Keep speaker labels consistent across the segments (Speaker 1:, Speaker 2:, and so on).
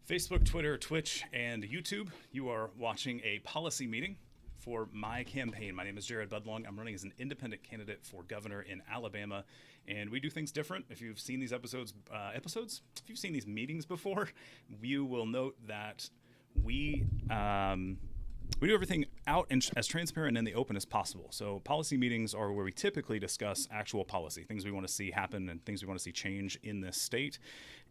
Speaker 1: Facebook, Twitter, Twitch, and YouTube. You are watching a policy meeting for my campaign. My name is Jared Budlong. I'm running as an independent candidate for governor in Alabama, and we do things different. If you've seen these if you've seen these meetings before, you will note that we do everything out and as transparent and in the open as possible. So policy meetings are where we typically discuss actual policy, things we want to see happen and things we want to see change in this state.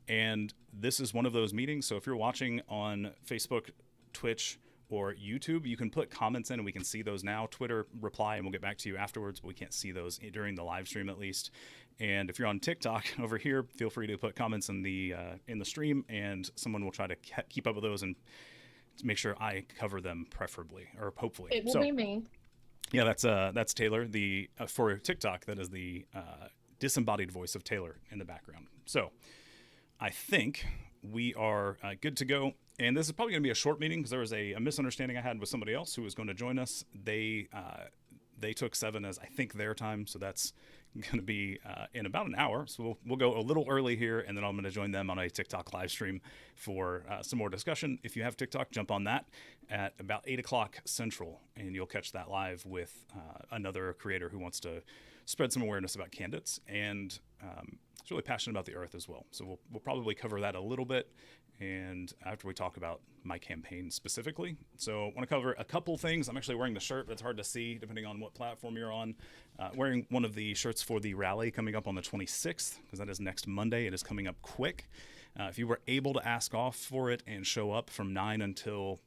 Speaker 1: And this is one of those meetings. So if you're watching on Facebook, Twitch, or YouTube, you can put comments in and we can see those now. Twitter, reply, and we'll get back to you afterwards, but we can't see those during the live stream at least. And if you're on TikTok over here, feel free to put comments in the stream, and someone will try to keep up with those and make sure I cover them preferably, or hopefully.
Speaker 2: It will be me.
Speaker 1: Yeah, that's Taylor. For TikTok, that is the disembodied voice of Taylor in the background. So I think we are good to go. And this is probably going to be a short meeting because there was a misunderstanding I had with somebody else who was going to join us. They took 7 as I think their time, so that's going to be in about an hour. So we'll go a little early here, and then I'm going to join them on a TikTok live stream for some more discussion. If you have TikTok, jump on that at about 8 o'clock Central, and you'll catch that live with another creator who wants to spread some awareness about candidates and is really passionate about the earth as well. So we'll probably cover that a little bit, and after we talk about my campaign specifically. So I want to cover a couple things. I'm actually wearing the shirt, but it's hard to see depending on what platform you're on. Wearing one of the shirts for the rally coming up on the 26th, because that is next Monday. It is coming up quick. If you were able to ask off for it and show up from 9 until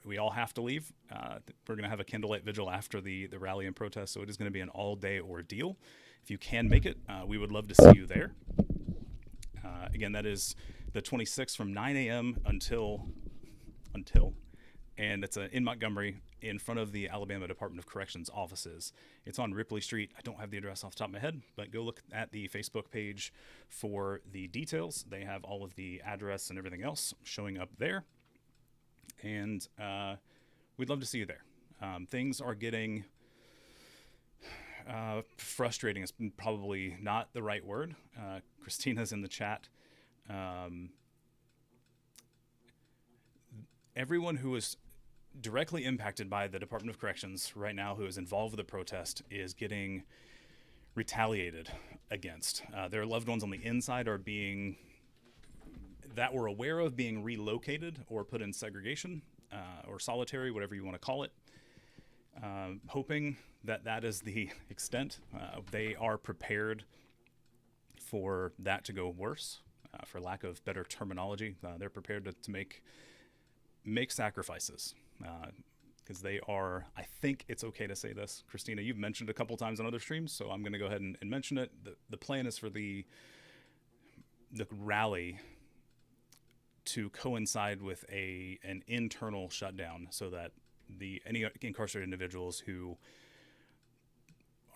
Speaker 1: we all have to leave, we're going to have a candlelight vigil after the rally and protest, so it is going to be an all-day ordeal. If you can make it, we would love to see you there. Again, that is the 26th from 9 a.m. until, and it's in Montgomery in front of the Alabama Department of Corrections offices. It's on Ripley Street. I don't have the address off the top of my head, but go look at the Facebook page for the details. They have all of the address and everything else showing up there. And we'd love to see you there. Things are getting frustrating is probably not the right word. Christina's in the chat. Everyone who is directly impacted by the Department of Corrections right now who is involved with the protest is getting retaliated against. Their loved ones on the inside are that we're aware of being relocated or put in segregation or solitary, whatever you want to call it. Hoping that is the extent. They are prepared for that to go worse, for lack of better terminology. They're prepared to make sacrifices because they are, I think it's okay to say this. Christina, you've mentioned a couple times on other streams, so I'm going to go ahead and mention it. The plan is for the rally to coincide with an internal shutdown so that any incarcerated individuals who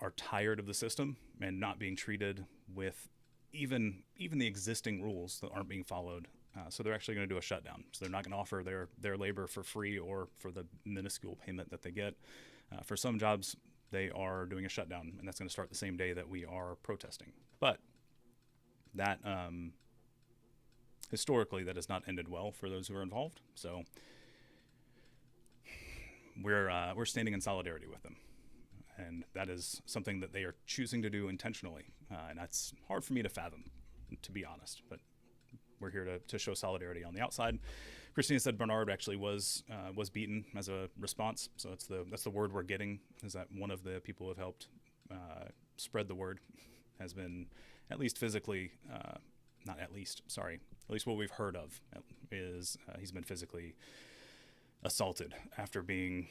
Speaker 1: are tired of the system and not being treated with even the existing rules that aren't being followed. So they're actually going to do a shutdown. So they're not going to offer their labor for free or for the minuscule payment that they get. For some jobs, they are doing a shutdown, and that's going to start the same day that we are protesting. But that historically, that has not ended well for those who are involved. So we're standing in solidarity with them, and that is something that they are choosing to do intentionally, and that's hard for me to fathom, to be honest. But we're here to show solidarity on the outside. Christina said Bernard actually was beaten as a response, so that's the word we're getting, is that one of the people who have helped spread the word has been at least physically, at least what we've heard of is he's been physically assaulted after being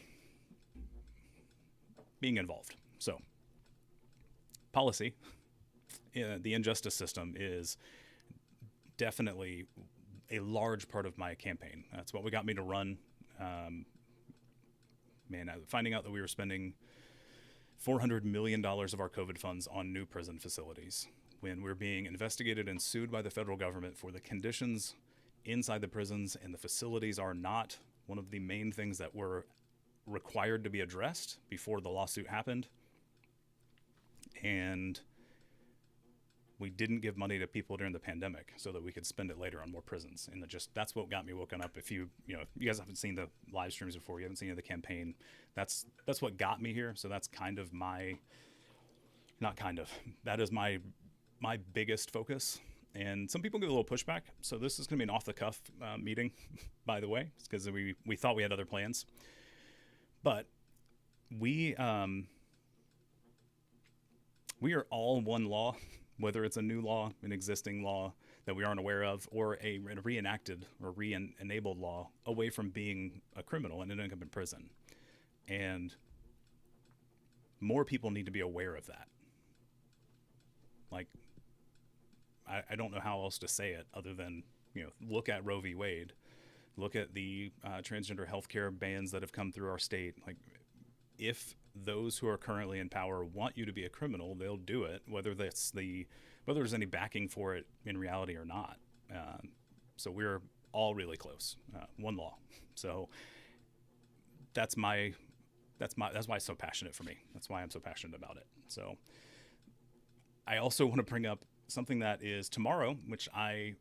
Speaker 1: involved. So policy, the injustice system is definitely a large part of my campaign. That's what got me to run. Finding out that we were spending $400 million of our COVID funds on new prison facilities when we're being investigated and sued by the federal government for the conditions inside the prisons, and the facilities are not one of the main things that were required to be addressed before the lawsuit happened. And we didn't give money to people during the pandemic so that we could spend it later on more prisons. And that's what got me woken up. If you guys haven't seen the live streams before, you haven't seen the campaign, that's what got me here. So that's kind of that is my biggest focus. And some people give a little pushback. So this is going to be an off the cuff meeting, by the way, because we thought we had other plans, but we are all one law, whether it's a new law, an existing law that we aren't aware of, or a reenacted or re-enabled law, away from being a criminal and ending up in prison. And more people need to be aware of that. Like, I don't know how else to say it other than, look at Roe v. Wade, look at the transgender healthcare bans that have come through our state. Like, if those who are currently in power want you to be a criminal, they'll do it, whether there's any backing for it in reality or not. So we're all really close. One law. So that's why it's so passionate for me. That's why I'm so passionate about it. So I also want to bring up something that is tomorrow, which I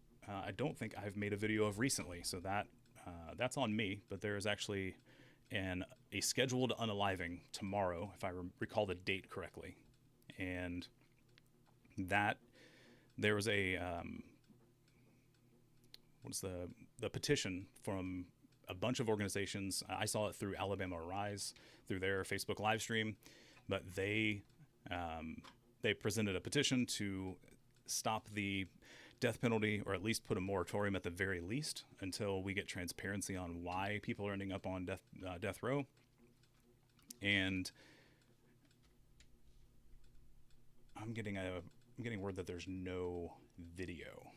Speaker 1: don't think I've made a video of recently. So that's on me, but there is actually a scheduled unaliving tomorrow, if I recall the date correctly. And that there was a the petition from a bunch of organizations. I saw it through Alabama Rise, through their Facebook live stream, but they presented a petition to stop the death penalty, or at least put a moratorium at the very least until we get transparency on why people are ending up on death row. And I'm getting word that there's no video.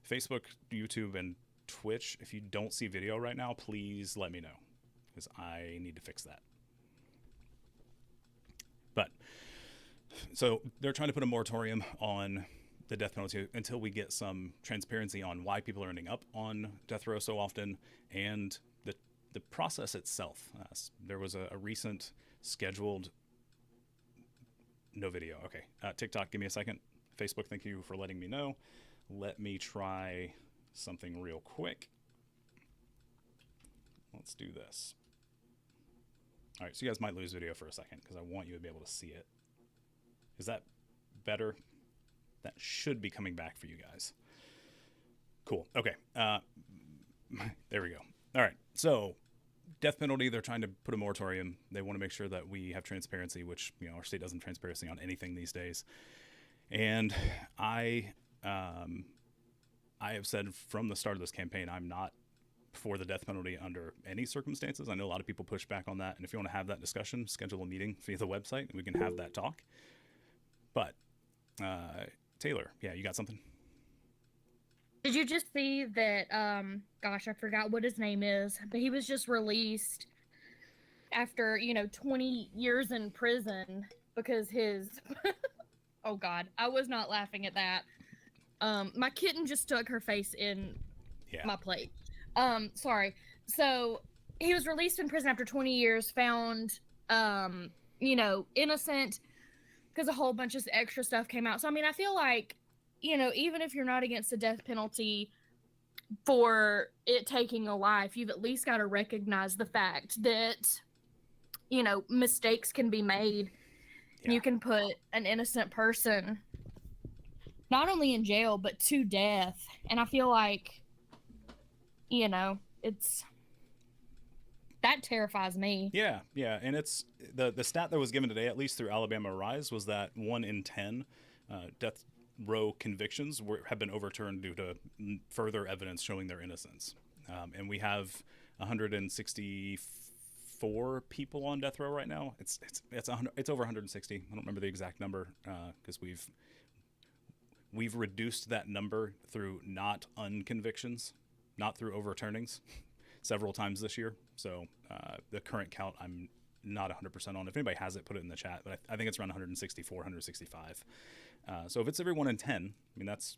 Speaker 1: Facebook, YouTube, and Twitch, if you don't see video right now, please let me know, because I need to fix that. But so they're trying to put a moratorium on the death penalty until we get some transparency on why people are ending up on death row so often, and the process itself. There was a recent scheduled no video. Okay, TikTok, give me a second. Facebook, thank you for letting me know. Let me try something real quick. Let's do this. All right, so you guys might lose video for a second because I want you to be able to see it. Is that better? That should be coming back for you guys. Cool. Okay. There we go. All right. So death penalty, they're trying to put a moratorium. They want to make sure that we have transparency, which, our state doesn't have transparency on anything these days. And I have said from the start of this campaign, I'm not for the death penalty under any circumstances. I know a lot of people push back on that. And if you want to have that discussion, schedule a meeting via the website and we can have that talk. But Taylor, yeah, you got something?
Speaker 2: Did you just see that, gosh, I forgot what his name is, but he was just released after, 20 years in prison because his, oh God, I was not laughing at that. My kitten just stuck her face in my plate. Sorry. So he was released in prison after 20 years, found, innocent, because a whole bunch of extra stuff came out. So, I feel like, even if you're not against the death penalty for it taking a life, you've at least got to recognize the fact that, mistakes can be made. Yeah. You can put an innocent person not only in jail, but to death. And I feel like, that terrifies me.
Speaker 1: Yeah. And it's the stat that was given today, at least through Alabama Rise, was that 1 in 10 death row convictions have been overturned due to further evidence showing their innocence. And we have 164 people on death row right now. It's over 160. I don't remember the exact number because we've reduced that number through not unconvictions, not through overturnings, several times this year. So the current count I'm not 100% on. If anybody has it, put it in the chat. But I think it's around 164, 165. So if it's every 1 in 10, that's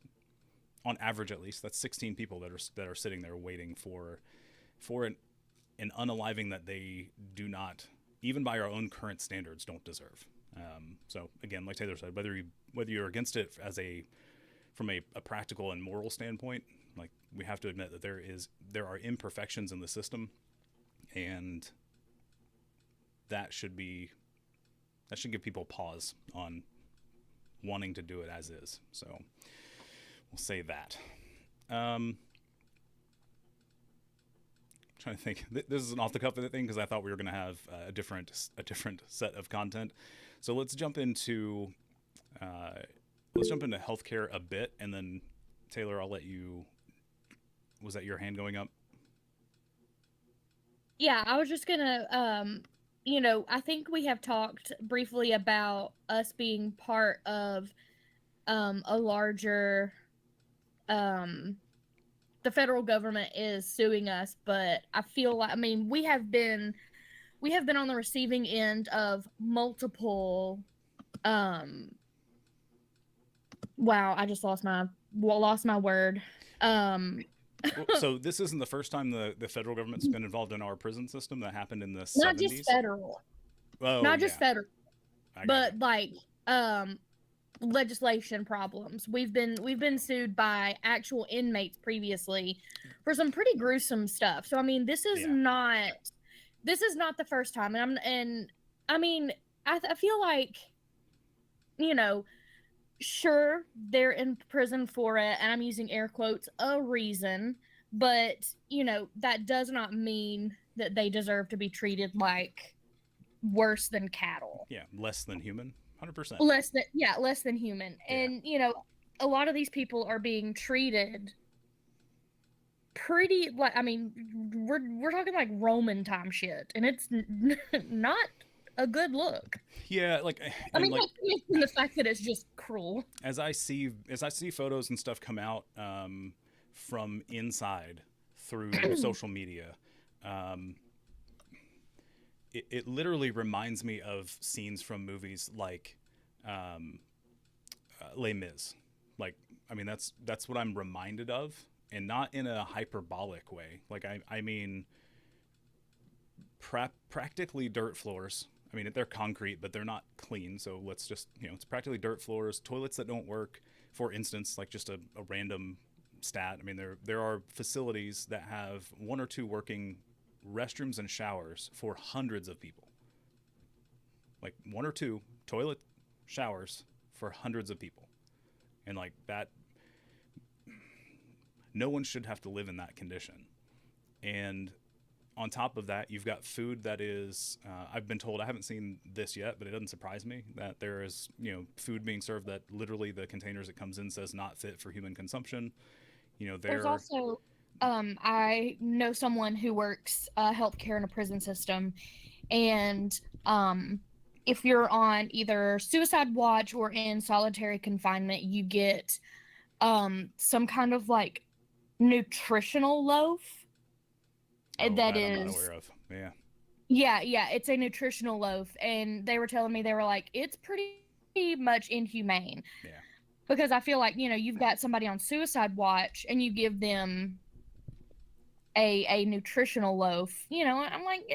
Speaker 1: on average at least. That's 16 people that are sitting there waiting for an unaliving that they do not, even by our own current standards, don't deserve. So again, like Taylor said, whether you're against it from a practical and moral standpoint, like we have to admit that there are imperfections in the system, and that should give people pause on wanting to do it as is. So we'll say that. Trying to think. This is an off the cuff thing because I thought we were going to have a different set of content. So let's jump into healthcare a bit, and then Taylor, I'll let you. Was that your hand going up?
Speaker 2: Yeah, I was just gonna, I think we have talked briefly about us being part of a larger, the federal government is suing us, but I feel like, I mean, we have been on the receiving end of multiple, wow, I just lost my word.
Speaker 1: So this isn't the first time the federal government's been involved in our prison system. That happened in the 70s.
Speaker 2: Not just federal.
Speaker 1: Oh,
Speaker 2: not just
Speaker 1: yeah.
Speaker 2: federal, but like legislation problems. We've been sued by actual inmates previously for some pretty gruesome stuff. So I mean, this is not the first time. And I mean, I feel like, sure, they're in prison for it, and I'm using air quotes, a reason, but that does not mean that they deserve to be treated like worse than cattle.
Speaker 1: Yeah, less than human. 100%.
Speaker 2: Less than human. Yeah. And a lot of these people are being treated pretty, like, I mean, we're talking like Roman time shit, and it's not a good look.
Speaker 1: Yeah, like,
Speaker 2: I mean, like, the fact that it's just cruel.
Speaker 1: As I see photos and stuff come out from inside through social media, it literally reminds me of scenes from movies like Les Mis. Like, I mean, that's what I'm reminded of, and not in a hyperbolic way. Like, I mean, practically dirt floors. I mean, they're concrete, but they're not clean. So let's just, it's practically dirt floors, toilets that don't work. For instance, like just a random stat. I mean, there are facilities that have 1 or 2 working restrooms and showers for hundreds of people. Like 1 or 2 toilet showers for hundreds of people. And like that, no one should have to live in that condition. And on top of that, you've got food that is, I've been told, I haven't seen this yet, but it doesn't surprise me that there is, food being served that literally the containers it comes in says not fit for human consumption.
Speaker 2: There's also, I know someone who works healthcare in a prison system, and if you're on either suicide watch or in solitary confinement, you get some kind of like nutritional loaf. That is,
Speaker 1: I'm not aware of.
Speaker 2: Yeah, it's a nutritional loaf, and they were telling me, they were like, it's pretty much inhumane.
Speaker 1: Yeah.
Speaker 2: Because I feel like, you've got somebody on suicide watch and you give them a nutritional loaf, I'm like,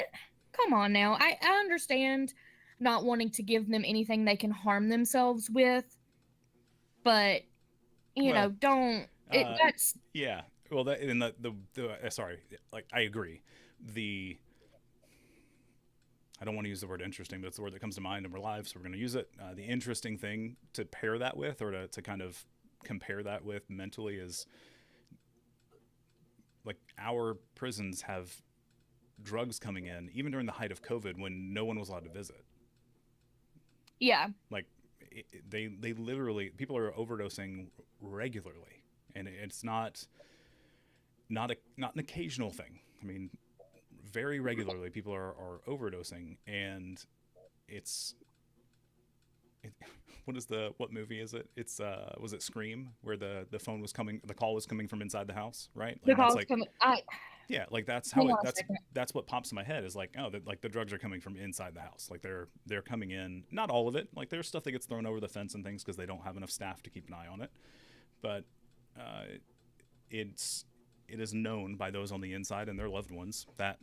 Speaker 2: come on now. I understand not wanting to give them anything they can harm themselves with, but don't. That's
Speaker 1: yeah. Well, that in the sorry, like I agree. I don't want to use the word interesting, but it's the word that comes to mind, and we're live, so we're going to use it. The interesting thing to pair that with, or to kind of compare that with mentally, is like our prisons have drugs coming in, even during the height of COVID when no one was allowed to visit.
Speaker 2: Yeah.
Speaker 1: Like they literally, people are overdosing regularly, and it's not an occasional thing. I mean, very regularly people are overdosing, and what movie is it? It's was it Scream, where the call was coming from inside the house, right?
Speaker 2: Like, the call was coming.
Speaker 1: Yeah, like that's what pops in my head, is like, oh, like the drugs are coming from inside the house. Like they're coming in, not all of it. Like there's stuff that gets thrown over the fence and things because they don't have enough staff to keep an eye on it. But it is known by those on the inside and their loved ones that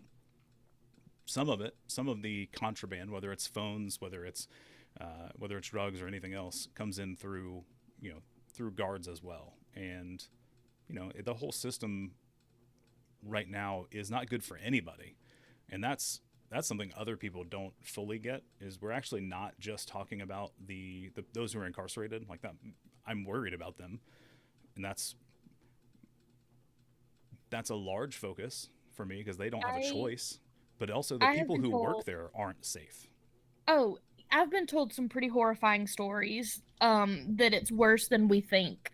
Speaker 1: some of the contraband, whether it's phones, whether it's whether it's drugs or anything else, comes in through, through guards as well. And, the whole system right now is not good for anybody. And that's something other people don't fully get, is we're actually not just talking about the those who are incarcerated like that. I'm worried about them. And that's a large focus for me because they don't have a choice, but also the people who work there aren't safe.
Speaker 2: Oh, I've been told some pretty horrifying stories, that it's worse than we think.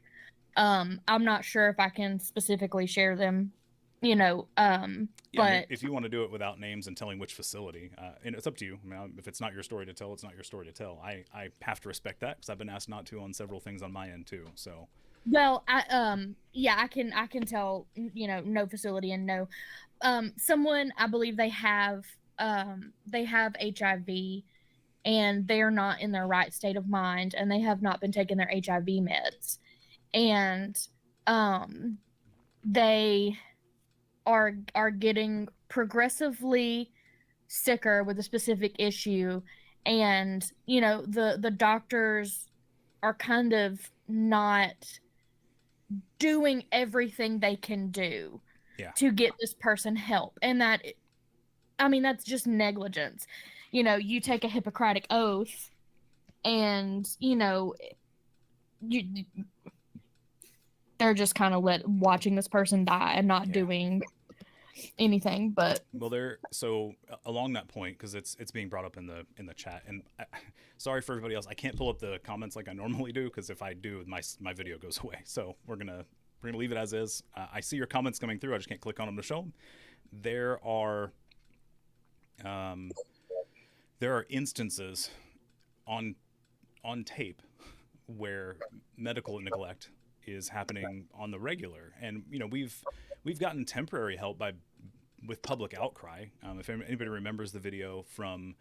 Speaker 2: I'm not sure if I can specifically share them, but
Speaker 1: if you want to do it without names and telling which facility, and it's up to you. I mean, if it's not your story to tell, it's not your story to tell. I have to respect that because I've been asked not to on several things on my end too. So,
Speaker 2: well, I can tell, no facility and no, someone, I believe they have HIV, and they're not in their right state of mind, and they have not been taking their HIV meds, and they are getting progressively sicker with a specific issue, and the doctors are kind of not doing everything they can do to get this person help. And that's just negligence. You take a Hippocratic oath, and they're just kind of watching this person die and not doing anything. But
Speaker 1: so along that point, because it's being brought up in the chat, and sorry for everybody else, I can't pull up the comments like I normally do, because if I do, my video goes away. So we're gonna leave it as is. I see your comments coming through. I just can't click on them to show them. There are instances on tape where medical neglect is happening on the regular, and we've gotten temporary help with public outcry. If anybody remembers the video from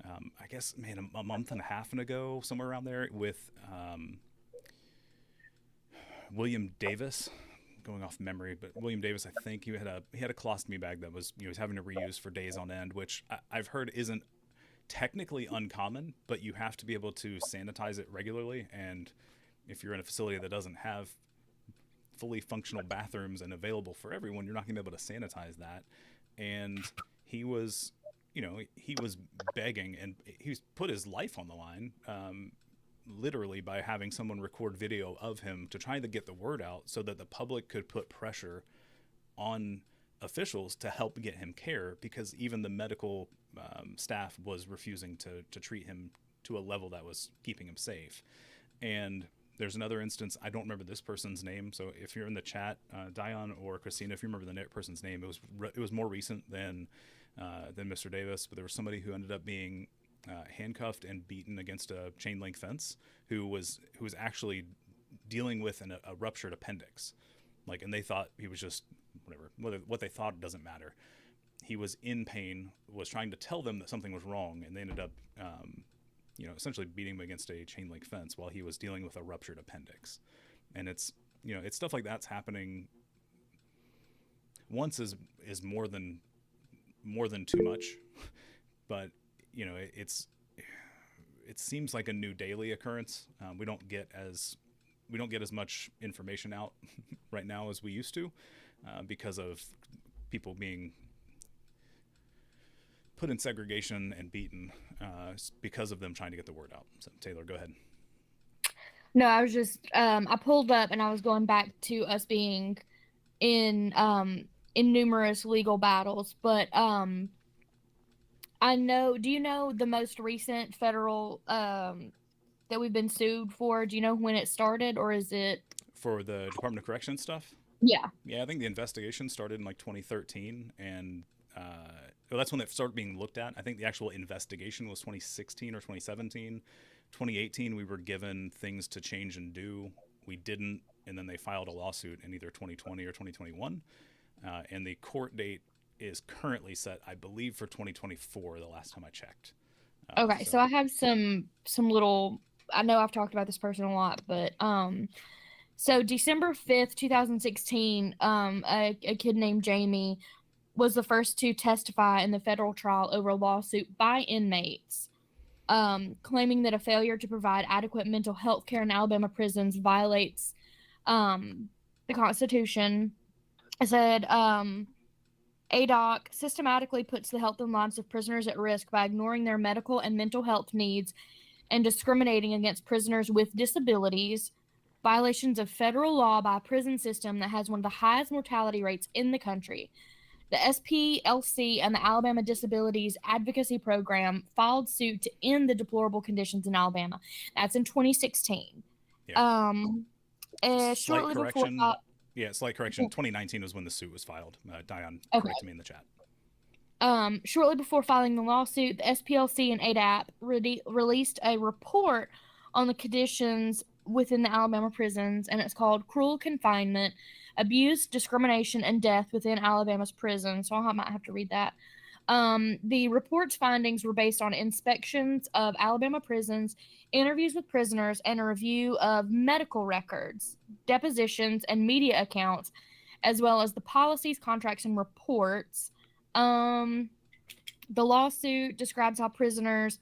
Speaker 1: I guess a month and a half ago, somewhere around there, with William Davis, going off memory, but William Davis, I think he had a colostomy bag that was he was having to reuse for days on end, which I've heard isn't technically uncommon, but you have to be able to sanitize it regularly. And if you're in a facility that doesn't have fully functional bathrooms and available for everyone, you're not going to be able to sanitize that. And he was begging, and he's put his life on the line, literally, by having someone record video of him to try to get the word out so that the public could put pressure on officials to help get him care, because even the medical staff was refusing to treat him to a level that was keeping him safe. And there's another instance, I don't remember this person's name, so if you're in the chat, Dion or Christina, if you remember the person's name, it was more recent than Mr. Davis, but there was somebody who ended up being handcuffed and beaten against a chain link fence, who was actually dealing with a ruptured appendix, and they thought he was just whatever. What they thought doesn't matter. He was in pain, was trying to tell them that something was wrong, and they ended up essentially beating him against a chain link fence while he was dealing with a ruptured appendix. And it's stuff like that's happening once is more than too much, but it seems like a new daily occurrence. We don't get as much information out right now as we used to, because of people being put in segregation and beaten because of them trying to get the word out. So Taylor, go ahead.
Speaker 2: No, I was just I pulled up and I was going back to us being in numerous legal battles, but I know. Do you know the most recent federal that we've been sued for? Do you know when it started, or is it
Speaker 1: for the Department of Corrections stuff?
Speaker 2: Yeah.
Speaker 1: Yeah, I think the investigation started in 2013, and that's when it started being looked at. I think the actual investigation was 2016 or 2017. 2018, we were given things to change and do. We didn't, and then they filed a lawsuit in either 2020 or 2021. And the court date is currently set, I believe, for 2024, the last time I checked.
Speaker 2: Okay, so I have some little, I know I've talked about this person a lot, but so December 5th, 2016, a kid named Jamie was the first to testify in the federal trial over a lawsuit by inmates claiming that a failure to provide adequate mental health care in Alabama prisons violates the Constitution. It said ADOC systematically puts the health and lives of prisoners at risk by ignoring their medical and mental health needs and discriminating against prisoners with disabilities, violations of federal law by a prison system that has one of the highest mortality rates in the country. The SPLC and the Alabama Disabilities Advocacy Program filed suit to end the deplorable conditions in Alabama. That's in 2016.
Speaker 1: Yeah.
Speaker 2: Shortly before,
Speaker 1: Slight correction. 2019 was when the suit was filed. Dion corrected me in the chat.
Speaker 2: Shortly before filing the lawsuit, the SPLC and ADAP released a report on the conditions within the Alabama prisons, and it's called Cruel Confinement, Abuse, Discrimination, and Death Within Alabama's Prisons. So I might have to read that. The report's findings were based on inspections of Alabama prisons, interviews with prisoners, and a review of medical records, depositions, and media accounts, as well as the policies, contracts, and reports. The lawsuit describes how prisoners,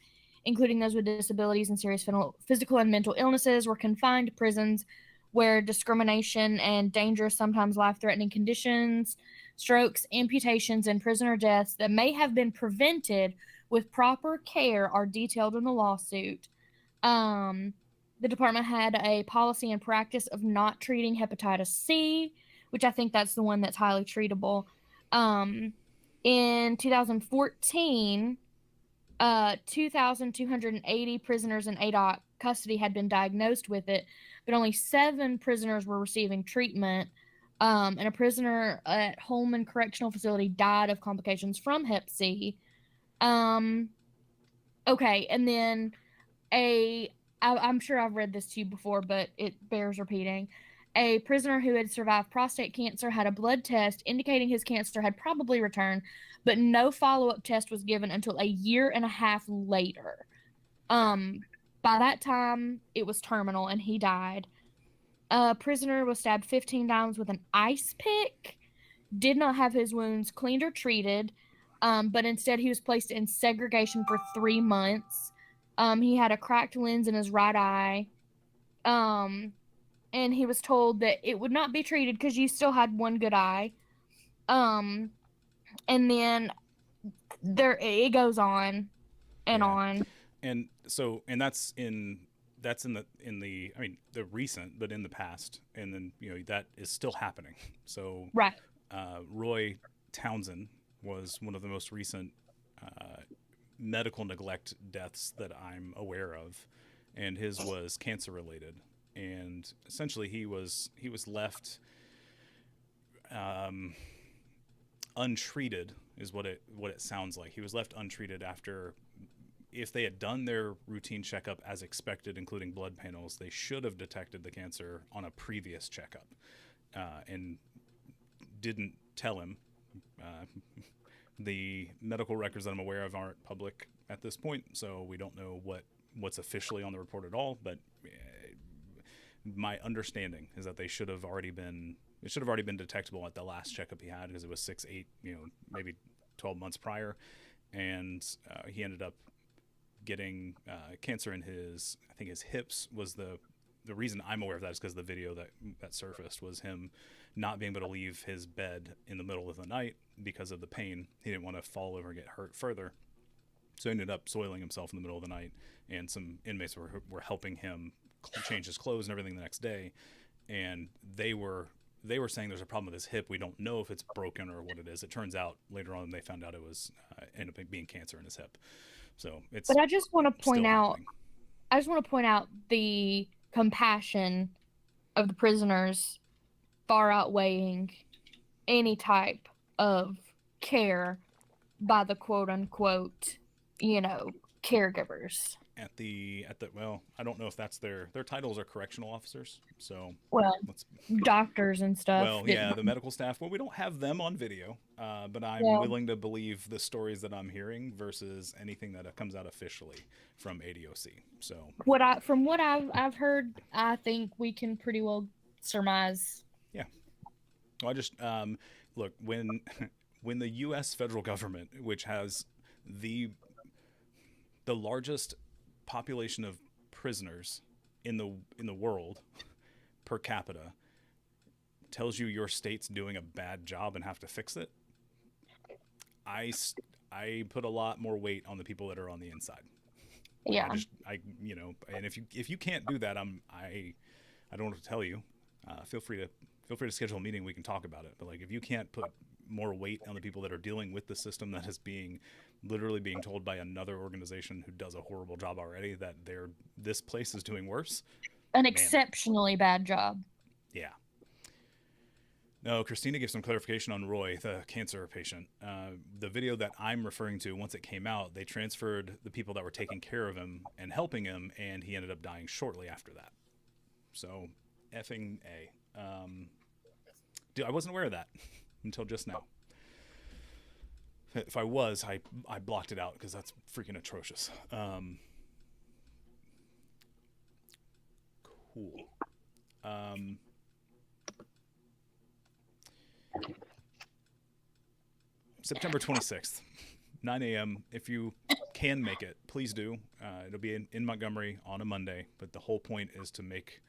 Speaker 2: including those with disabilities and serious physical and mental illnesses, were confined to prisons where discrimination and dangerous, sometimes life-threatening conditions, strokes, amputations, and prisoner deaths that may have been prevented with proper care are detailed in the lawsuit. The department had a policy and practice of not treating hepatitis C, which I think that's the one that's highly treatable. In 2014, 2,280 prisoners in ADOC custody had been diagnosed with it, but only 7 prisoners were receiving treatment. And a prisoner at Holman Correctional Facility died of complications from Hep C. Okay, and then I'm sure I've read this to you before, but it bears repeating. A prisoner who had survived prostate cancer had a blood test indicating his cancer had probably returned, but no follow-up test was given until a year and a half later. By that time, it was terminal, and he died. A prisoner was stabbed 15 times with an ice pick, did not have his wounds cleaned or treated, but instead he was placed in segregation for 3 months. He had a cracked lens in his right eye. And he was told that it would not be treated because you still had one good eye. And then it goes on and on.
Speaker 1: And so, and that's in the I mean, the recent, but in the past, and then that is still happening. So
Speaker 2: right.
Speaker 1: Roy Townsend was one of the most recent medical neglect deaths that I'm aware of, and his was cancer related. And essentially, he was left untreated, is what it sounds like. He was left untreated after, if they had done their routine checkup as expected, including blood panels, they should have detected the cancer on a previous checkup, and didn't tell him. The medical records that I'm aware of aren't public at this point, so we don't know what's officially on the report at all. But my understanding is that it should have already been detectable at the last checkup he had, because it was 6, 8, maybe 12 months prior, and he ended up getting cancer in his hips. Was the reason I'm aware of that is because the video that surfaced was him not being able to leave his bed in the middle of the night because of the pain. He didn't want to fall over and get hurt further, so he ended up soiling himself in the middle of the night, and some inmates were helping him change his clothes and everything the next day, and they were saying there's a problem with his hip. We don't know if it's broken or what it is. It turns out later on they found out it was ended up being cancer in his hip. So it's. But
Speaker 2: I just want to point out the compassion of the prisoners far outweighing any type of care by the quote unquote, caregivers.
Speaker 1: At the well, I don't know if that's their titles are correctional officers. So
Speaker 2: doctors and stuff.
Speaker 1: Well, yeah, the medical staff. Well, we don't have them on video, but I'm willing to believe the stories that I'm hearing versus anything that comes out officially from ADOC. So
Speaker 2: from what I've heard, I think we can pretty well surmise.
Speaker 1: Yeah. Well, I just look, when the U.S. federal government, which has the largest population of prisoners in the world per capita tells you your state's doing a bad job and have to fix it, I put a lot more weight on the people that are on the inside.
Speaker 2: Yeah.
Speaker 1: And if you can't do that, I don't know what to tell you. Feel free to schedule a meeting. We can talk about it. But like, if you can't put more weight on the people that are dealing with the system that is literally being told by another organization who does a horrible job already that this place is doing worse.
Speaker 2: An exceptionally bad job.
Speaker 1: Yeah. No, Christina gave some clarification on Roy, the cancer patient. The video that I'm referring to, once it came out, they transferred the people that were taking care of him and helping him, and he ended up dying shortly after that. So, effing A. I wasn't aware of that until just now. If I was, I blocked it out because that's freaking atrocious. Cool. September 26th, 9 a.m. If you can make it, please do. It'll be in Montgomery on a Monday, but the whole point is to make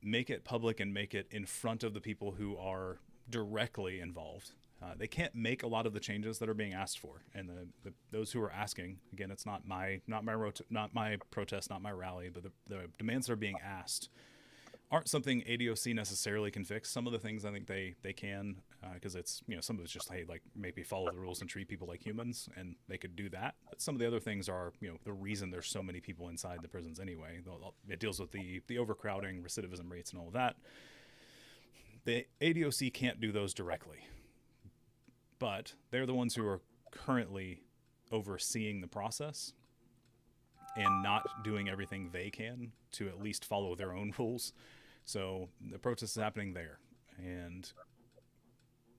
Speaker 1: it public and make it in front of the people who are directly involved. They can't make a lot of the changes that are being asked for, and those who are asking, again, it's not my protest, not my rally, but the demands that are being asked aren't something ADOC necessarily can fix. Some of the things I think they can, because it's, some of it's just, hey, like, maybe follow the rules and treat people like humans, and they could do that. But some of the other things are, the reason there's so many people inside the prisons anyway. It deals with the overcrowding, recidivism rates, and all of that. The ADOC can't do those directly, but they're the ones who are currently overseeing the process and not doing everything they can to at least follow their own rules. So the protest is happening there. And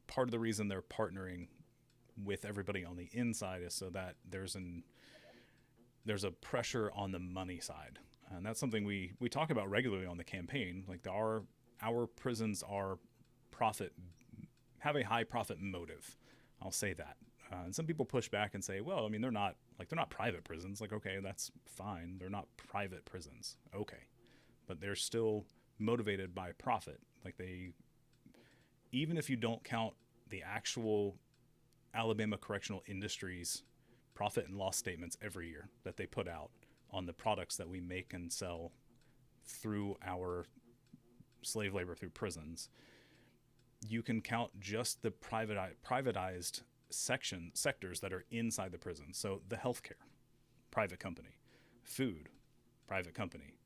Speaker 1: part of the reason they're partnering with everybody on the inside is so that there's a pressure on the money side. And that's something we talk about regularly on the campaign. Like, our prisons have a high profit motive. I'll say that. And some people push back and say, well, I mean, they're not private prisons. Like, okay, that's fine. They're not private prisons. Okay. But they're still motivated by profit. Like, even if you don't count the actual Alabama Correctional Industries profit and loss statements every year that they put out on the products that we make and sell through our slave labor through prisons, you can count just the privatized sectors that are inside the prison. So the healthcare, private company; food, private company;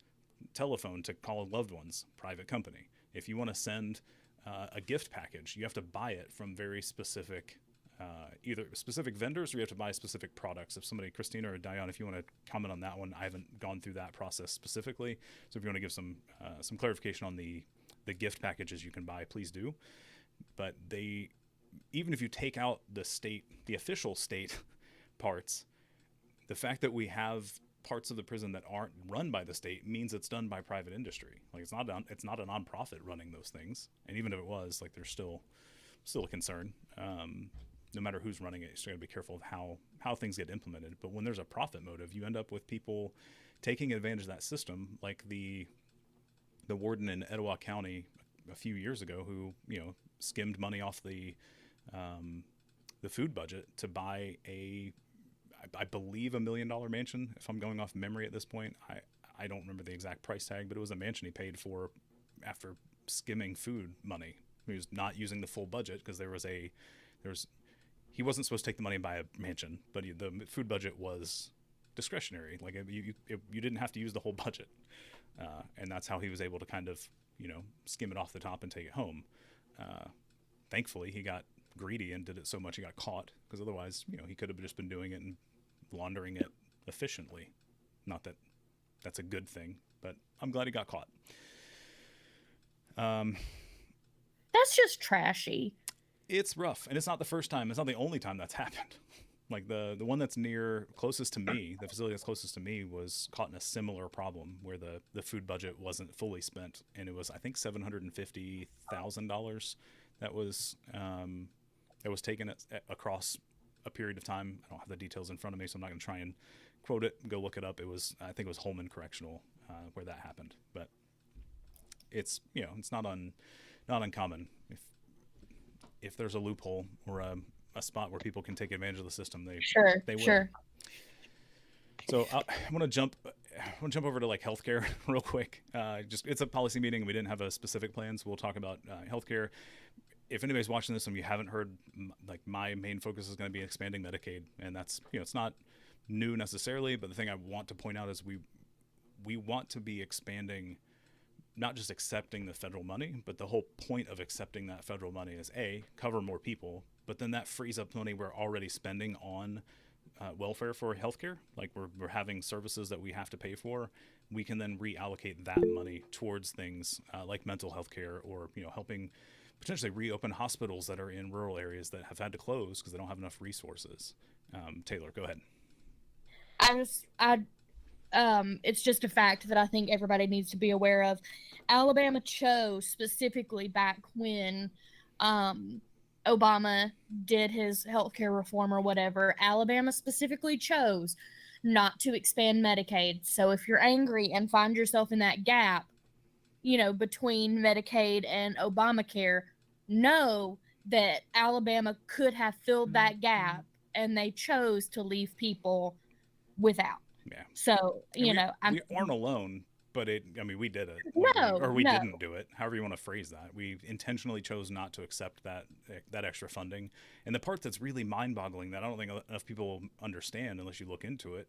Speaker 1: telephone to call loved ones, private company. If you want to send a gift package, you have to buy it from very specific, either specific vendors, or you have to buy specific products. If somebody, Christina or Diane, if you want to comment on that one, I haven't gone through that process specifically. So if you want to give some clarification on the gift packages you can buy, please do. But even if you take out the official state parts, the fact that we have parts of the prison that aren't run by the state means it's done by private industry. Like, it's not a nonprofit running those things. And even if it was, like, there's still a concern. No matter who's running it, you got to be careful of how things get implemented. But when there's a profit motive, you end up with people taking advantage of that system, like the warden in Etowah County a few years ago, who skimmed money off the food budget to buy I believe $1 million mansion, if I'm going off memory at this point. I don't remember the exact price tag, but it was a mansion he paid for after skimming food money. He was not using the full budget because he wasn't supposed to take the money and buy a mansion, but the food budget was discretionary. Like, you didn't have to use the whole budget. And that's how he was able to kind of, skim it off the top and take it home. Thankfully, he got greedy and did it so much he got caught, because otherwise, he could have just been doing it and laundering it efficiently. Not that that's a good thing, but I'm glad he got caught.
Speaker 2: That's just trashy.
Speaker 1: It's rough, and it's not the first time. It's not the only time that's happened. Like, the one that's closest to me, the facility that's closest to me, was caught in a similar problem where the food budget wasn't fully spent, and it was, I think, $750,000 that was taken across a period of time. I don't have the details in front of me, so I'm not going to try and quote it, go look it up. I think it was Holman Correctional where that happened. But it's, it's not uncommon if there's a loophole or a spot where people can take advantage of the system, they will.
Speaker 2: Sure.
Speaker 1: So I want to jump over to like healthcare real quick. It's a policy meeting. We didn't have a specific plan, so we'll talk about healthcare. If anybody's watching this and you haven't heard, like, my main focus is going to be expanding Medicaid, and that's, it's not new necessarily, but the thing I want to point out is we want to be expanding, not just accepting the federal money, but the whole point of accepting that federal money is cover more people, but then that frees up money we're already spending on welfare for healthcare. Like we're having services that we have to pay for. We can then reallocate that money towards things like mental health care, or helping potentially reopen hospitals that are in rural areas that have had to close because they don't have enough resources. Taylor, go ahead.
Speaker 2: It's just a fact that I think everybody needs to be aware of. Alabama chose specifically back when Obama did his healthcare reform or whatever. Alabama specifically chose not to expand Medicaid. So if you're angry and find yourself in that gap, between Medicaid and Obamacare, know that Alabama could have filled that gap, and they chose to leave people without.
Speaker 1: Yeah.
Speaker 2: So,
Speaker 1: we aren't alone, but we did it. We didn't do it. However you want to phrase that. We intentionally chose not to accept that extra funding. And the part that's really mind-boggling that I don't think enough people understand unless you look into it,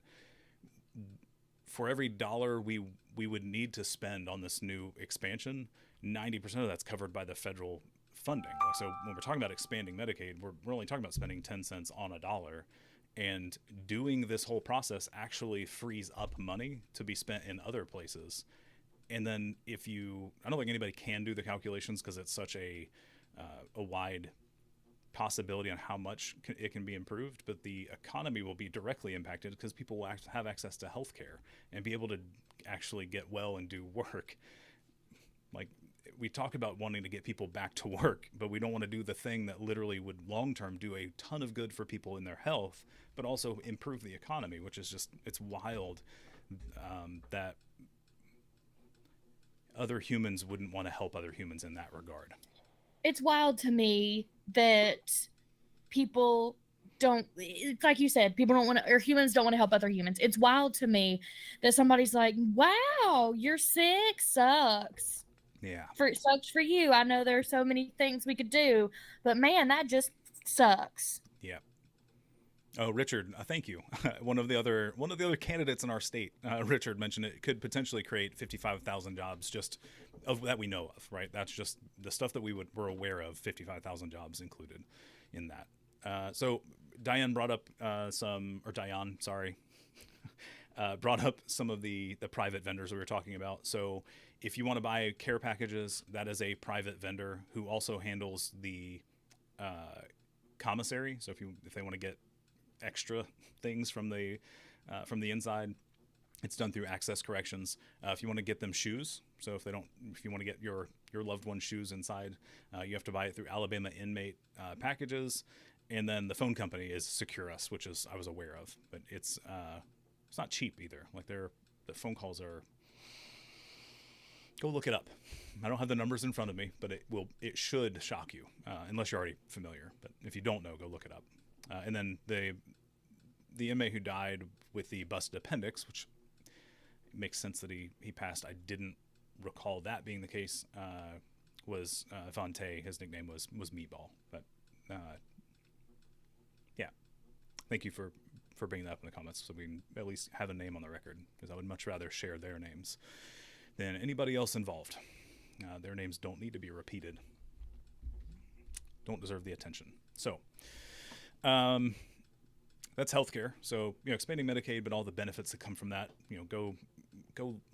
Speaker 1: for every dollar we would need to spend on this new expansion, 90% of that's covered by the federal funding. So when we're talking about expanding Medicaid, we're only talking about spending 10 cents on a dollar. And doing this whole process actually frees up money to be spent in other places. And then I don't think anybody can do the calculations because it's such a wide possibility on how much it can be improved, but the economy will be directly impacted because people will have access to healthcare and be able to actually get well and do work. Like, we talk about wanting to get people back to work, but we don't want to do the thing that literally would long-term do a ton of good for people in their health, but also improve the economy, which is just, it's wild that other humans wouldn't want to help other humans in that regard.
Speaker 2: It's wild to me that people don't, it's like you said, people don't want to, or humans don't want to help other humans. It's wild to me that somebody's like, wow, you're sick, sucks.
Speaker 1: Yeah.
Speaker 2: It sucks for you. I know there are so many things we could do, but man, that just sucks.
Speaker 1: Yeah. Oh, Richard, thank you. One of the other candidates in our state, Richard, mentioned it could potentially create 55,000 jobs just that we know of, right? That's just the stuff that we're aware of. 55,000 jobs included in that. So Diane brought up brought up some of the private vendors we were talking about. So if you want to buy care packages, that is a private vendor who also handles the commissary. So if they want to get extra things from the inside, it's done through Access Corrections. If you want to get them shoes, so if you want to get your loved one's shoes inside, you have to buy it through Alabama Inmate Packages. And then the phone company is Secure Us, which I was aware of, but it's not cheap either. Like the phone calls are. Go look it up. I don't have the numbers in front of me, but it should shock you, unless you're already familiar. But if you don't know, go look it up. And then the inmate who died with the busted appendix, which makes sense that he passed. I didn't recall that being the case. Was Vontae? His nickname was Meatball. But yeah, thank you for bringing that up in the comments, so we can at least have a name on the record, because I would much rather share their names than anybody else involved. Their names don't need to be repeated. Don't deserve the attention. So that's healthcare. So, expanding Medicaid, but all the benefits that come from that, go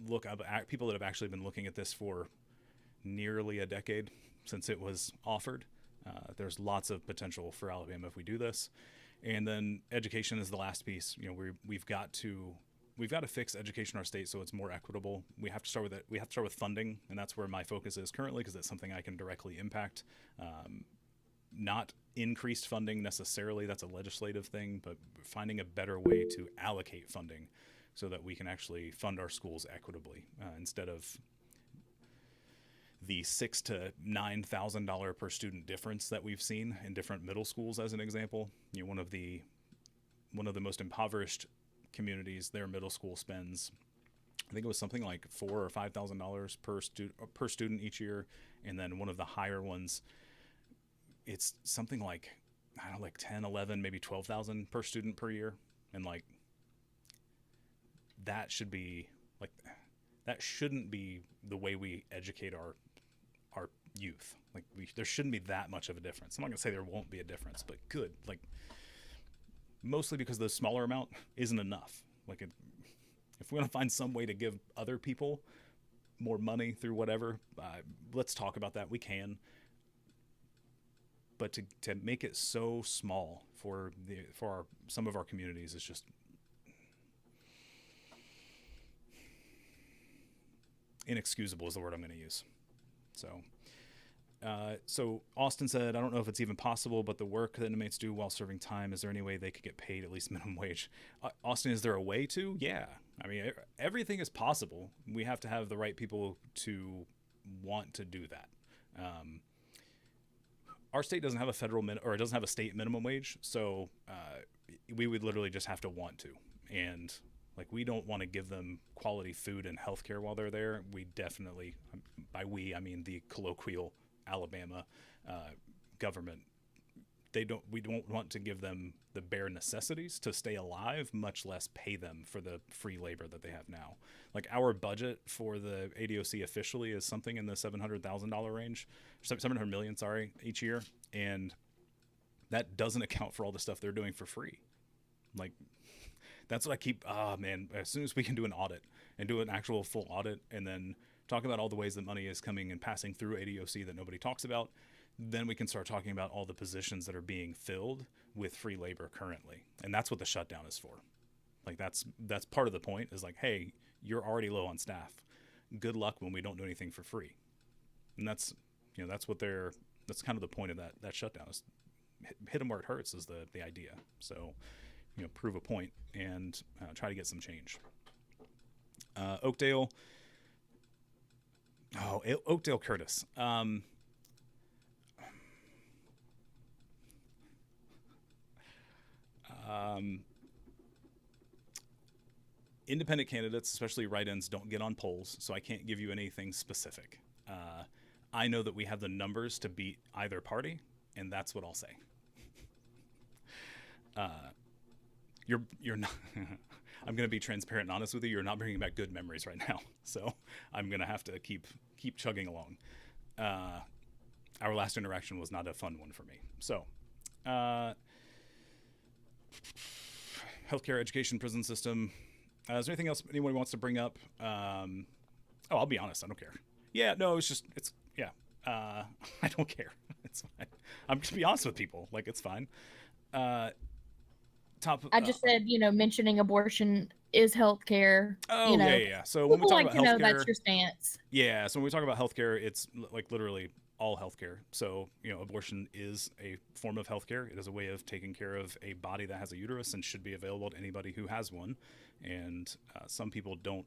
Speaker 1: look up at people that have actually been looking at this for nearly a decade since it was offered. There's lots of potential for Alabama if we do this. And then education is the last piece. We've got to fix education in our state so it's more equitable. We have to start with it. We have to start with funding, and that's where my focus is currently, because it's something I can directly impact. not increased funding necessarily, that's a legislative thing, but finding a better way to allocate funding so that we can actually fund our schools equitably, instead of the $6,000 to $9,000 per student difference that we've seen in different middle schools, as an example. You know, one of the most impoverished communities, their middle school spends, I think it was something like $4,000 or $5,000 per student each year, and then one of the higher ones, it's something like, I don't know, like 10, 11, maybe 12,000 per student per year. And like, that should be like, that shouldn't be the way we educate our youth. Like, there shouldn't be that much of a difference. I'm not gonna say there won't be a difference, but good, like, mostly because the smaller amount isn't enough. Like, if we want to find some way to give other people more money through whatever, let's talk about that. We can. But to make it so small for some of our communities is just inexcusable, is the word I'm going to use. So Austin said, I don't know if it's even possible, but the work that inmates do while serving time, is there any way they could get paid at least minimum wage? Austin, is there a way to? Yeah. I mean, everything is possible. We have to have the right people to want to do that. Our state doesn't have a it doesn't have a state minimum wage, so we would literally just have to want to. And like, we don't want to give them quality food and healthcare while they're there. We definitely, by we, I mean the colloquial Alabama government. We don't want to give them the bare necessities to stay alive, much less pay them for the free labor that they have now. Like, our budget for the ADOC officially is something in the $700,000 range, $700 million, sorry, each year. And that doesn't account for all the stuff they're doing for free. Like, that's what I keep, man, as soon as we can do an audit and do an actual full audit and then talk about all the ways that money is coming and passing through ADOC that nobody talks about, then we can start talking about all the positions that are being filled with free labor currently. And that's what the shutdown is for. Like, that's part of the point, is like, hey, you're already low on staff. Good luck when we don't do anything for free. And that's kind of the point of that shutdown, is hit them where it hurts, is the idea. So, prove a point and try to get some change. Oakdale Curtis. Independent candidates, especially write-ins, don't get on polls, so I can't give you anything specific. I know that we have the numbers to beat either party, and that's what I'll say. You're not. I'm going to be transparent and honest with you. You're not bringing back good memories right now, so I'm going to have to keep chugging along. Our last interaction was not a fun one for me. So, healthcare, education, prison system. Is there anything else anyone wants to bring up? I'll be honest. I don't care. Yeah, no, I don't care. It's fine. I'm just be honest with people. Like, it's fine. I
Speaker 2: just said, mentioning abortion is healthcare.
Speaker 1: Oh, yeah. So when we talk about healthcare,
Speaker 2: that's your stance.
Speaker 1: Yeah. So when we talk about healthcare, it's like literally all healthcare. So, abortion is a form of healthcare. It is a way of taking care of a body that has a uterus and should be available to anybody who has one. And some people don't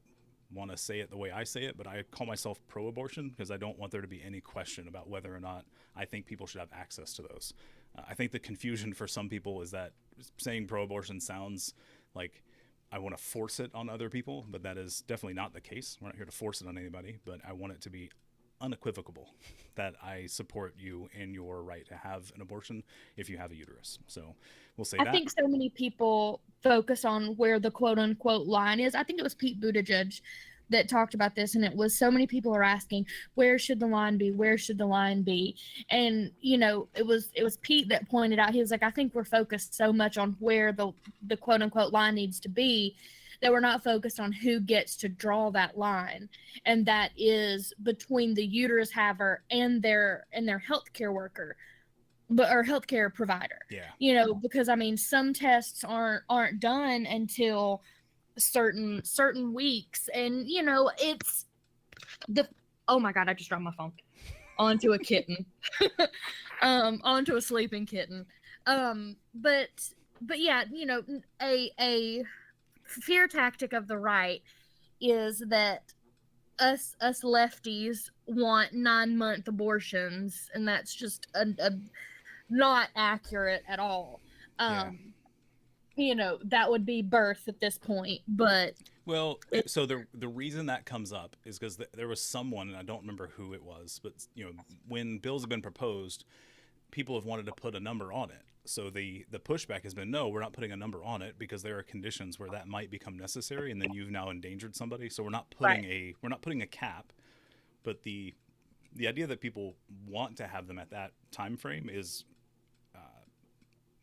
Speaker 1: want to say it the way I say it, but I call myself pro-abortion because I don't want there to be any question about whether or not I think people should have access to those. I think the confusion for some people is that saying pro-abortion sounds like I want to force it on other people, but that is definitely not the case. We're not here to force it on anybody, but I want it to be unequivocal that I support you in your right to have an abortion if you have a uterus. So we'll say that.
Speaker 2: I think so many people focus on where the quote unquote line is. I think it was Pete Buttigieg that talked about this, and it was so many people are asking, where should the line be? Where should the line be? And it was Pete that pointed out, he was like, I think we're focused so much on where the quote unquote line needs to be that we're not focused on who gets to draw that line, and that is between the uterus haver and their healthcare worker, or healthcare provider.
Speaker 1: Yeah.
Speaker 2: Because some tests aren't done until certain weeks, and it's oh my god, I just dropped my phone onto a kitten. onto a sleeping kitten. But yeah, you know, a fear tactic of the right is that us lefties want 9-month abortions, and that's just a not accurate at all.
Speaker 1: Yeah.
Speaker 2: You know, that would be birth at this point, but
Speaker 1: Well, so the reason that comes up is because there was someone, and I don't remember who it was, but you know, when bills have been proposed, people have wanted to put a number on it. So the pushback has been, no, we're not putting a number on it because there are conditions where that might become necessary, and then you've now endangered somebody. So
Speaker 2: right.
Speaker 1: we're not putting a cap, but the idea that people want to have them at that time frame is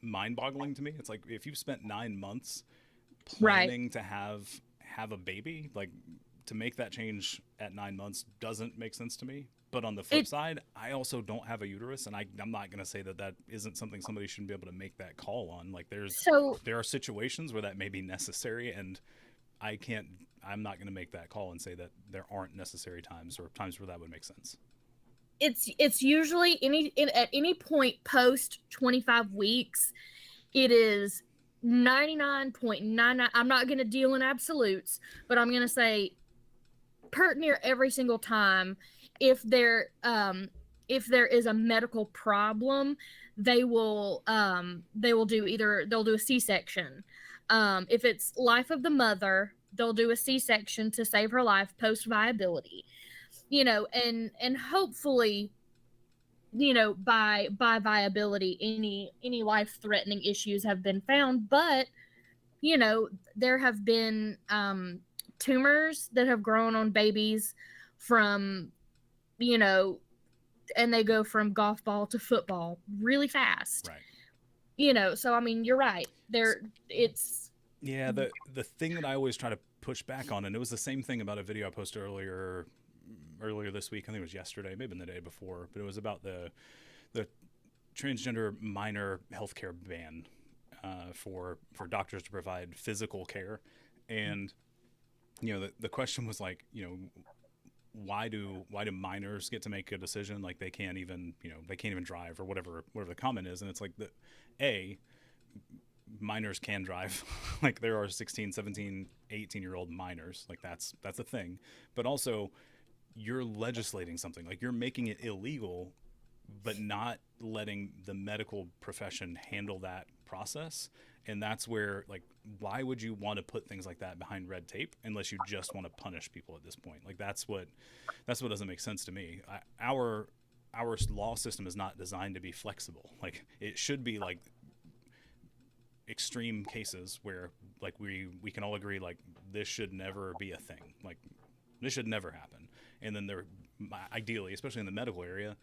Speaker 1: mind-boggling to me. It's like if you've spent 9 months
Speaker 2: Right.
Speaker 1: planning to have a baby, like to make that change at 9 months doesn't make sense to me. But on the flip
Speaker 2: It
Speaker 1: side, I also don't have a uterus, and I'm not going to say that that isn't something somebody shouldn't be able to make that call on. Like
Speaker 2: so
Speaker 1: there are situations where that may be necessary, and I can't. I'm not going to make that call and say that there aren't necessary times or times where that would make sense.
Speaker 2: it's usually at any point post 25 weeks, it is 99.99. I'm not going to deal in absolutes, but I'm going to say pert near every single time, if there is a medical problem, they will they'll do a C-section. If it's life of the mother, they'll do a C-section to save her life post viability. You know, and hopefully, you know, by viability, any life threatening issues have been found. But you know, there have been tumors that have grown on babies from, you know, and they go from golf ball to football really fast.
Speaker 1: Right.
Speaker 2: You know, so I mean, you're right. It's
Speaker 1: Yeah. The thing that I always try to push back on, and it was the same thing about a video I posted earlier this week. I think it was yesterday, maybe the day before, but it was about the transgender minor healthcare ban for doctors to provide physical care, and you know the question was like, you know, why do minors get to make a decision? Like they can't even, you know, they can't even drive or whatever the comment is. And it's like a minors can drive. Like there are 16, 17, 18-year-old minors, like that's a thing. But also you're legislating something, like you're making it illegal but not letting the medical profession handle that process. And that's where, like, why would you want to put things like that behind red tape unless you just want to punish people at this point? Like that's what doesn't make sense to me. Our law system is not designed to be flexible. Like it should be like extreme cases where like we can all agree like this should never be a thing. Like this should never happen. And then there, ideally, especially in the medical area,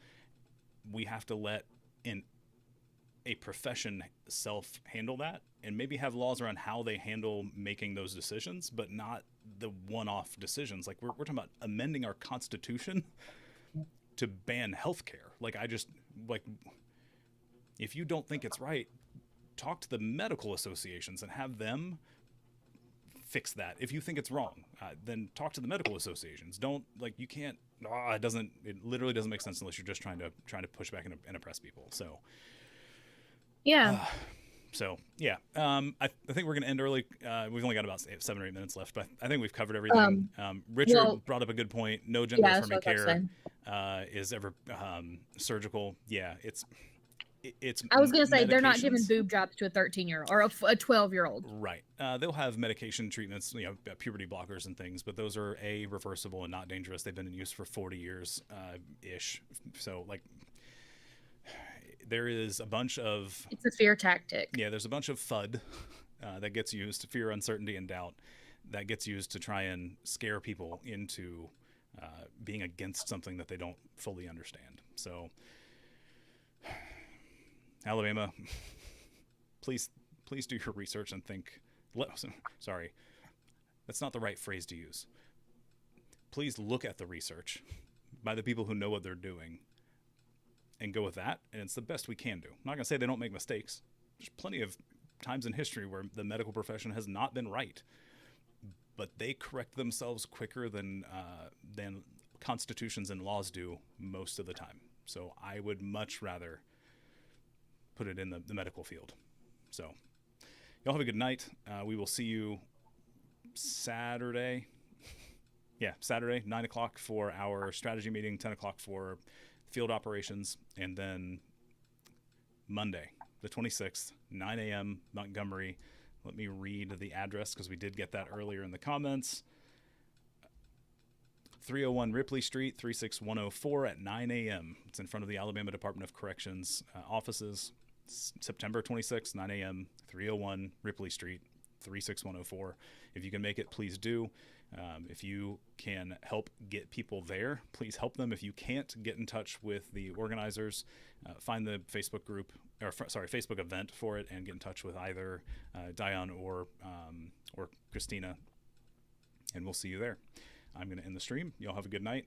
Speaker 1: we have to let in a profession self handle that, and maybe have laws around how they handle making those decisions, but not the one-off decisions. Like we're talking about amending our constitution to ban healthcare. Like I just like, if you don't think it's right, talk to the medical associations and have them fix that. If you think it's wrong, then talk to the medical associations. Don't, like, you can't. It literally doesn't make sense unless you're just trying to push back and oppress people. So
Speaker 2: yeah.
Speaker 1: So yeah, I think we're gonna end early. We've only got about 7 or 8 minutes left, but I think we've covered everything. Richard
Speaker 2: Well,
Speaker 1: brought up a good point. No gender
Speaker 2: yeah, that's
Speaker 1: affirming
Speaker 2: what I was about to
Speaker 1: care is ever surgical. Yeah, it's
Speaker 2: I was gonna say they're not giving
Speaker 1: medications.
Speaker 2: boob jobs to a 13-year-old or a 12-year-old.
Speaker 1: Right. They'll have medication treatments, you know, puberty blockers and things, but those are reversible and not dangerous. They've been in use for 40 years ish. So like, there is a bunch of,
Speaker 2: It's a fear tactic.
Speaker 1: yeah, there's a bunch of FUD that gets used, fear, uncertainty, and doubt, that gets used to try and scare people into being against something that they don't fully understand. So, Alabama, please do your research and think. Sorry, that's not the right phrase to use. Please look at the research by the people who know what they're doing and go with that. And it's the best we can do. I'm not going to say they don't make mistakes. There's plenty of times in history where the medical profession has not been right, but they correct themselves quicker than constitutions and laws do most of the time. So I would much rather put it in the medical field. So y'all have a good night. We will see you Saturday. Yeah, Saturday, 9 o'clock for our strategy meeting, 10 o'clock for field operations, and then Monday, the 26th, 9 a.m., Montgomery. Let me read the address because we did get that earlier in the comments. 301 Ripley Street, 36104 at 9 a.m. It's in front of the Alabama Department of Corrections offices. September 26th, 9 a.m., 301 Ripley Street, 36104. If you can make it, please do. If you can help get people there, please help them. If you can't, get in touch with the organizers, find the Facebook group, or Facebook event for it, and get in touch with either Dion or Christina, and we'll see you there. I'm going to end the stream. Y'all have a good night.